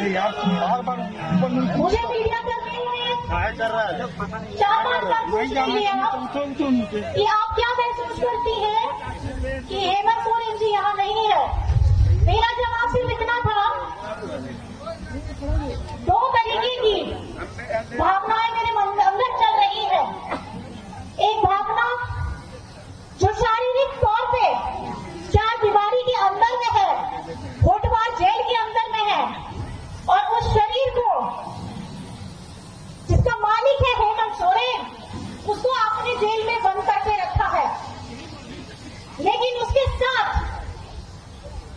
मुझे मीडिया कर रही है 4-5 साल कि आप क्या महसूस करती हैं कि हेमंत सोरेन जी यहाँ नहीं है। मेरा जवाब सिर्फ इतना था, 2 तरीके की भावनाएं मेरे मन अंदर चल रही है। एक भावना जो शारीरिक तौर पे 4 दीवारी के अंदर में है, कोटवार जेल के अंदर में है, और उस शरीर को जिसका मालिक है हेमंत सोरेन, उसको आपने जेल में बंद करके रखा है। लेकिन उसके साथ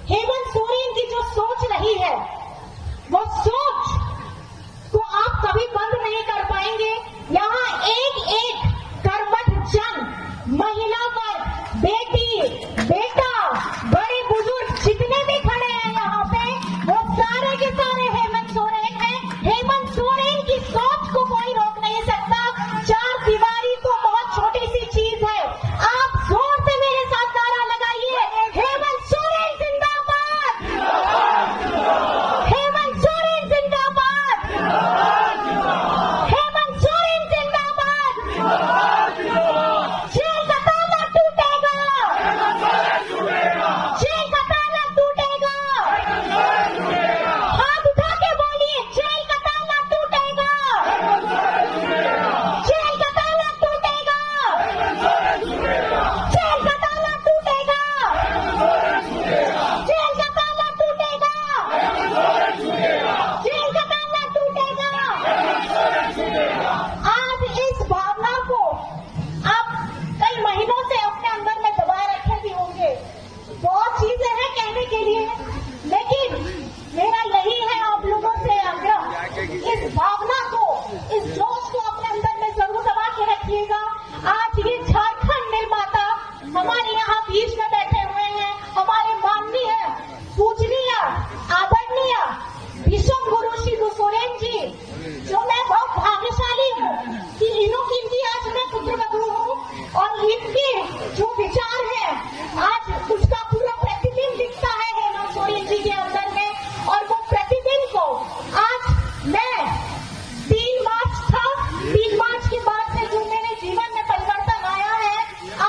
हेमंत सोरेन की जो सोच रही है, वो सोच को आप कभी बंद नहीं कर पाएंगे। यहाँ एक एक कर्मठ जन, महिला वर्ग, बेटी, बेटा, बड़े बुजुर्ग जितने भी खड़े हैं यहाँ पे, वो सारे के सारे हेमंत सोरेन हैं। हेमंत सोरेन की सोच को कोई रोक नहीं सकता। 4 दीवारी तो बहुत छोटी सी चीज है। आप जोर से मेरे साथ नारा लगाइए, हेमंत सोरेन जिंदाबाद, हेमंत सोरेन जिंदाबाद, हेमंत सोरेन जिंदाबाद। जेल का ताला टूटेगा, जेल का ताला टूटेगा। हाथ उठा के बोलिए, जेल का ताला टूटेगा, जेल का ताला टूटेगा, जेल का ताला टूटेगा, जेल का ताला टूटेगा, जेल का ताला टूटेगा। आज इस भावना को आप कई महीनों से अपने अंदर में दबाए रखे भी होंगे। बहुत चीजें हैं कहने के लिए, लेकिन मेरा यही है आप लोगों से आग्रह, इस भावना को, इस जोश को अपने अंदर में जरूर दबा के रखिएगा। आज ये झारखंड निर्माता हमारे यहाँ बीच में बैठे हुए हैं, हमारे माननीय, पूजनीय, आदरणीय भीष्म गुरु श्री सोरेन जी, जो मैं बहुत भाग्यशाली हूँ कि इनकी आज मैं पुत्रवधू हूँ, और इनके जो विचार हैं आज उसका पूरा प्रतिदिन दिखता है हेमंत सोरेन जी के अंदर में। और वो प्रतिदिन को आज मैं 3 मार्च था, 3 मार्च के बाद से जो मेरे जीवन में परिवर्तन आया है,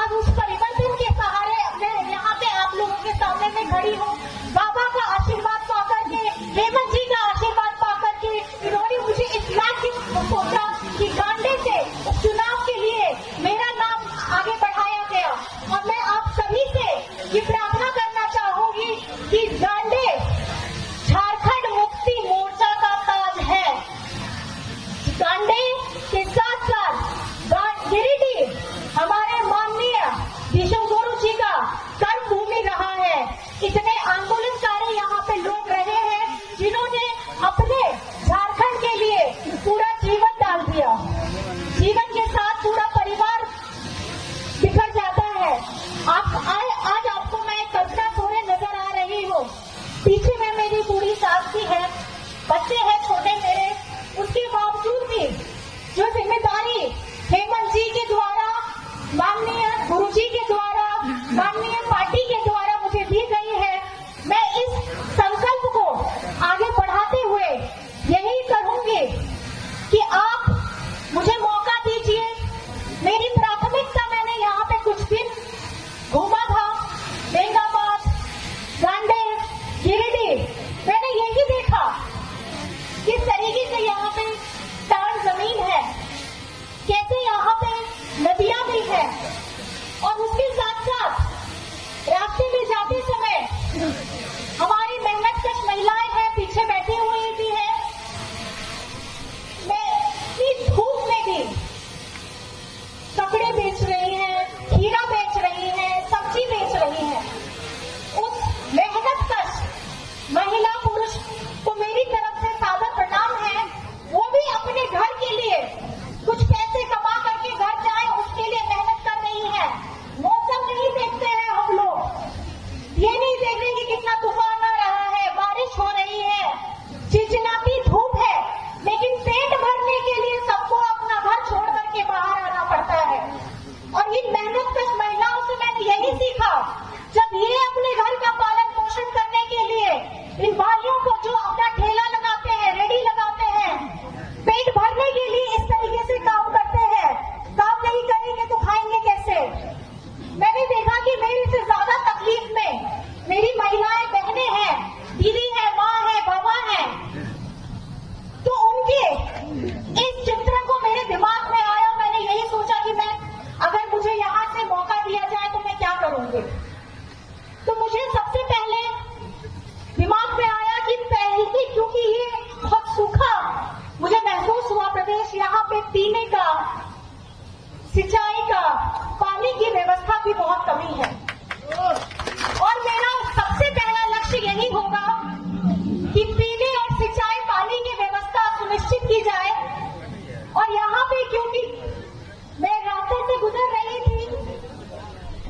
आज उस परिवर्तन के सहारे मैं यहाँ पे आप लोगों के सामने में खड़ी हूँ। बाबा का आशीर्वाद पाकर के, हेमंत जी का आशीर्वाद पाकर के इन्होंने मुझे इस लाख की सोचा कि गांडे से चुनाव के लिए मेरा नाम आगे बढ़ाया गया। और मैं आप सभी से ये प्रार्थना करना चाहूंगी कि गांडे झारखंड मुक्ति मोर्चा का ताज है। गांडे के साथ साथ गिरिडीह हमारे माननीय भीष्म गुरु जी का कर्म भूमि रहा है। इतने आंदोलनकारी यहाँ पे लोग रहे हैं जिन्होंने अपने झारखंड के लिए पूरा जीवन डाल दिया। जीवन के साथ पूरा परिवार बिखर जाता है। आज आपको मैं कल्पना सोरेन नजर आ रही हूँ, पीछे में मेरी बूढ़ी सास भी है, बच्चे हैं छोटे मेरे। उसके बावजूद भी जो जिम्मेदारी हेमंत जी के द्वारा, माननीय गुरु जी के द्वारा, माननीय पार्टी के द्वारा मुझे दी गई है, मैं इस संकल्प को आगे बढ़ाते हुए यही कहूंगी कि आप मुझे मौका दीजिए। मेरी प्राथमिकता, मैंने यहाँ पे कुछ दिन घूमा था, बेंगाबाद, गांडे, गिरिडीह, मैंने यही देखा किस तरीके से यहाँ पे टाण जमीन है, कैसे यहाँ पे नदियां भी है, और उसके साथ साथ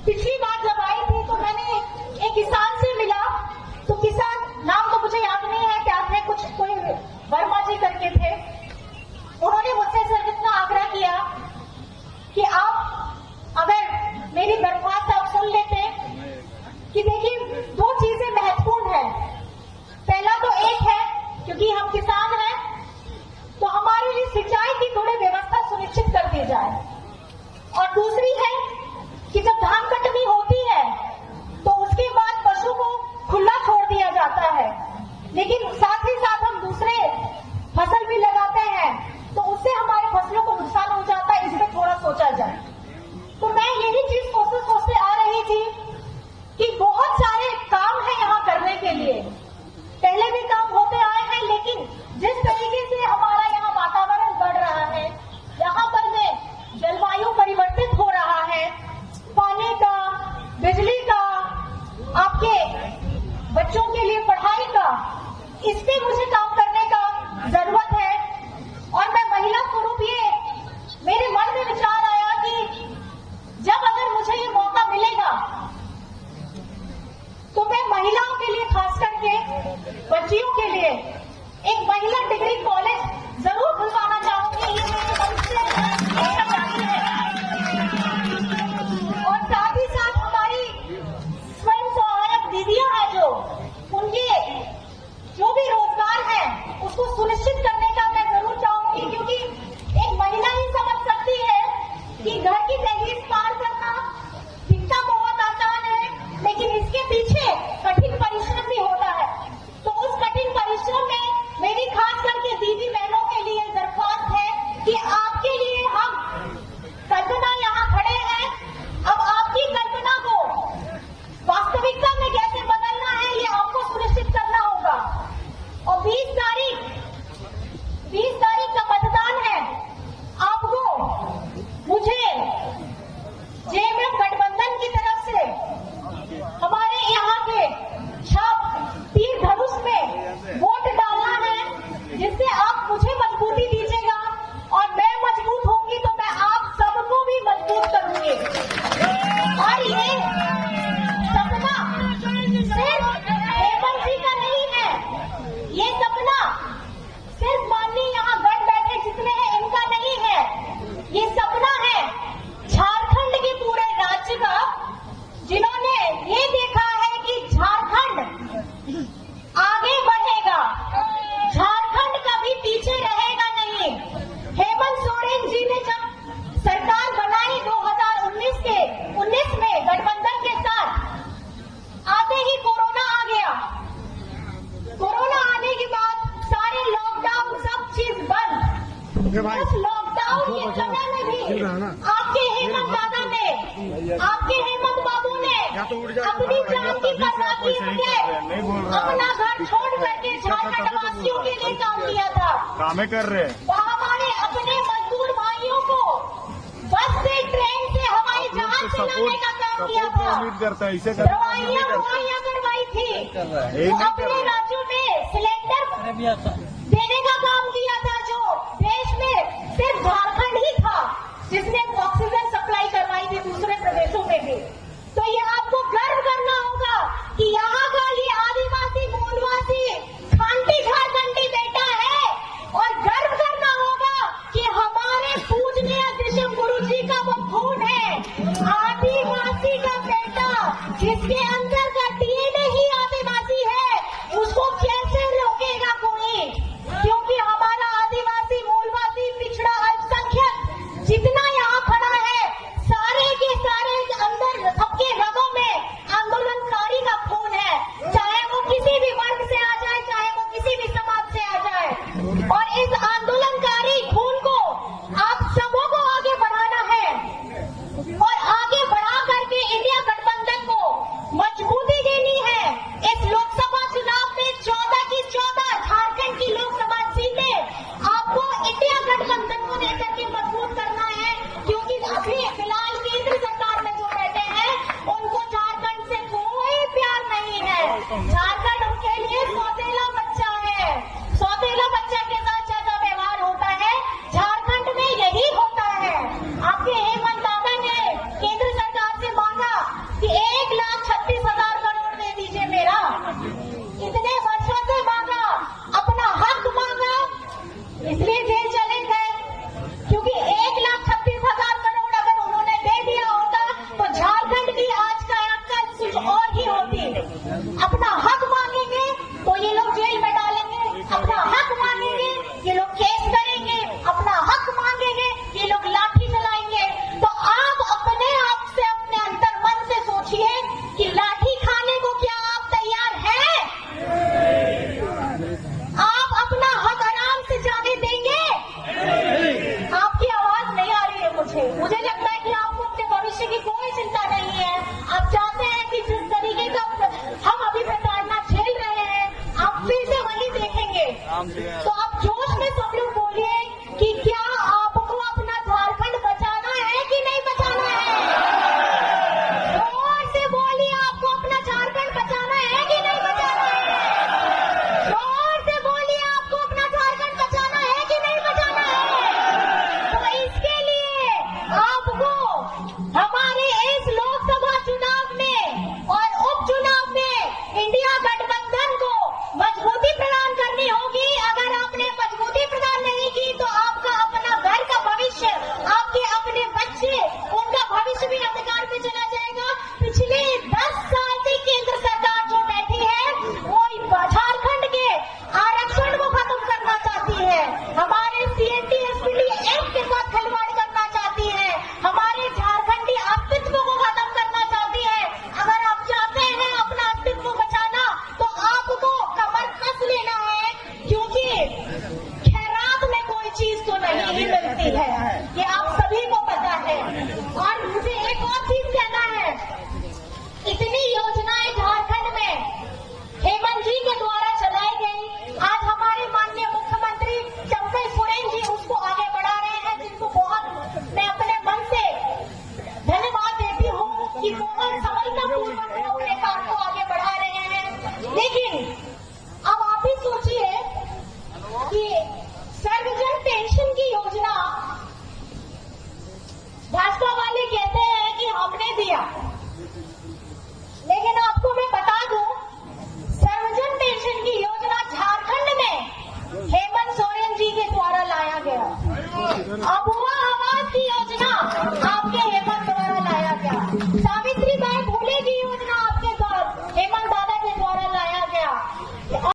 पिछली बार जब आई थी तो मैंने एक किसान से मिला, तो किसान, नाम तो मुझे याद नहीं है, क्या थे, कुछ कोई वर्मा जी करके थे। उन्होंने मुझसे सिर्फ इतना आग्रह किया कि आप अगर मेरी दरख्वास्त आप सुन लेते कि देखिए 2 चीजें महत्वपूर्ण है। पहला तो एक है, क्योंकि हम किसान हैं तो हमारे लिए सिंचाई की थोड़ी व्यवस्था सुनिश्चित कर दी जाए, और दूसरी है कि जब धान कटनी होती है तो उसके बाद पशु को खुला छोड़ दिया जाता है, लेकिन साथ ही साथ हम दूसरे फसल भी लगाते हैं तो उससे हमारे फसलों को नुकसान हो जाता है। इसमें थोड़ा सोचा जाए। तो मैं यही चीज सोचते आ रही थी कि बहुत सारे काम है यहाँ करने के लिए, पहले भी काम होते आए हैं, लेकिन जिस तरीके से हमारा यहाँ वातावरण बढ़ रहा है, यहाँ पर में जलवायु परिवर्तित हो रहा है, पानी का, बिजली का, आपके बच्चों के लिए पढ़ाई का, इस पे मुझे काम करने का जरूरत है। और मैं महिला स्वरूप ये मेरे मन में विचार आया कि जब अगर मुझे ये मौका मिलेगा तो मैं महिलाओं के लिए, खास करके बच्चियों के लिए एक महिला डिग्री कॉलेज जरूर खुलवाना चाहूंगी। ये मेरे मन से इच्छा जाती है। और साथ ही साथ हमारी स्वयं सहायक दीदियां हैं जो उनके जो भी रोजगार है उसको सुनिश्चित करने का मैं जरूर चाहूंगी, क्योंकि एक महिला ही समझ सकती है कि घर की दहलीज पार करना दिखता बहुत आसान है, लेकिन इसके पीछे कठिन परिश्रम भी होता है। तो उस कठिन परिश्रम में मेरी खास करके दीदी बहनों के लिए दरख्वास्त है कि आपके लिए हम कल्पना यहाँ खड़े हैं। अब आपकी कल्पना को वास्तविकता में कैसे बदलना है ये आपको सुनिश्चित करना होगा। और 20 तारीख का मतदान है। आपको, मुझे, जेएमएम गठबंधन की तरफ से हमारे यहाँ के छाप तीर धनुष में वोट डालना है, जिससे आप मुझे मजबूती दीजिएगा और मैं मजबूत होंगी तो मैं आप सबको भी मजबूत करूंगी। और ये सपना सिर्फ हेमंत जी का नहीं है, ये सपना सिर्फ माननीय यहाँ गढ़ बैठे जितने हैं इनका नहीं है, ये सपना है झारखंड के पूरे राज्य का, जिन्होंने ये देखा है कि झारखंड आगे बढ़ेगा, झारखंड कभी पीछे रहेगा नहीं। हेमंत सोरेन जी ने जब सरकार बनाई 2019 में गठबंधन के साथ, आते ही कोरोना आ गया। कोरोना आने के बाद सारे लॉकडाउन, सब चीज बंद। उस लॉकडाउन के समय में भी आपके हेमंत दादा ने, आपके हेमंत बाबू ने अपनी जान की परवाह किए अपना घर छोड़ करके झारखंड वासियों के लिए काम किया था। कामें कर रहे हैं। हमारे अपने मजदूर भाइयों को बस से, ट्रेन से, हवाई जहाज से लाने का काम किया था। उम्मीद करता है इसे दवाइयाँ मुहैया करवाई थी, अपने राज्यों में सिलेंडर देने का काम किया था, जो देश में सिर्फ झारखंड ही था जिसने ऑक्सीजन सप्लाई करवाई थी दूसरे प्रदेशों में भी। तो ये आपको गर्व करना होगा कि यहाँ का ये आदिवासी, मूलवासी, खांटी झारखंडी बेटा है, और गर्व करना होगा कि हमारे पूजनीय कृष्ण गुरु जी का वो खून है, आदिवासी का बेटा, जिसके अंदर